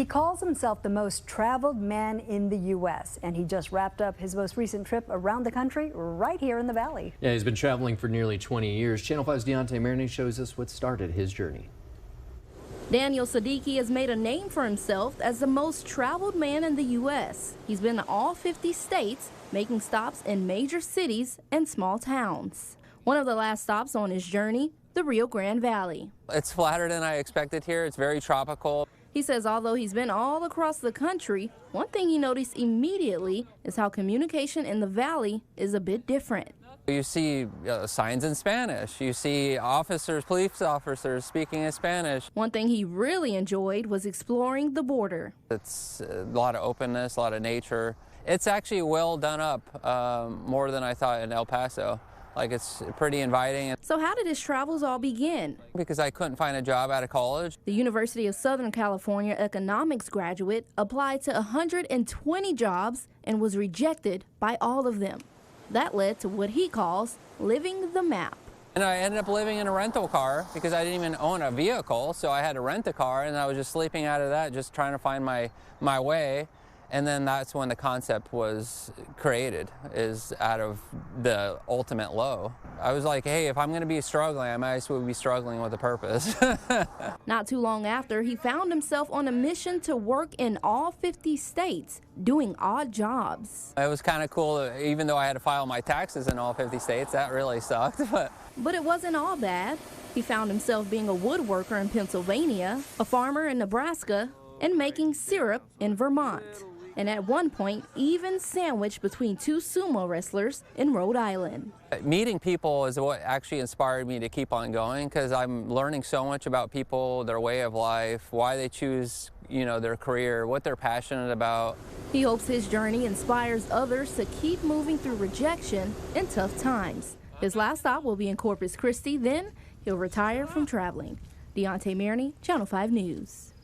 He calls himself the most traveled man in the U.S., and he just wrapped up his most recent trip around the country right here in the Valley. Yeah, he's been traveling for nearly 20 years. Channel 5's Deontay Maroney shows us what started his journey. Daniel Siddiqui has made a name for himself as the most traveled man in the U.S. He's been to all 50 states, making stops in major cities and small towns. One of the last stops on his journey, the Rio Grande Valley. It's flatter than I expected here. It's very tropical. He says although he's been all across the country, one thing he noticed immediately is how communication in the valley is a bit different. You see signs in Spanish. You see officers, police officers speaking in Spanish. One thing he really enjoyed was exploring the border. It's a lot of openness, a lot of nature. It's actually well done up, more than I thought in El Paso. Like, it's pretty inviting. So how did his travels all begin? Because I couldn't find a job out of college. The University of Southern California economics graduate applied to 120 jobs and was rejected by all of them. That led to what he calls living the map. And I ended up living in a rental car because I didn't even own a vehicle, so I had to rent a car, and I was just sleeping out of that, just trying to find my way. And then that's when the concept was created, is out of the ultimate low. I was like, hey, if I'm going to be struggling, I might as well be struggling with a purpose. Not too long after, he found himself on a mission to work in all 50 states, doing odd jobs. It was kind of cool, even though I had to file my taxes in all 50 states. That really sucked. But it wasn't all bad. He found himself being a woodworker in Pennsylvania, a farmer in Nebraska, and making syrup in Vermont. And at one point, even sandwiched between two sumo wrestlers in Rhode Island. Meeting people is what actually inspired me to keep on going, because I'm learning so much about people, their way of life, why they choose, their career, what they're passionate about. He hopes his journey inspires others to keep moving through rejection in tough times. His last stop will be in Corpus Christi, then he'll retire from traveling. Deontay Maroney, Channel 5 News.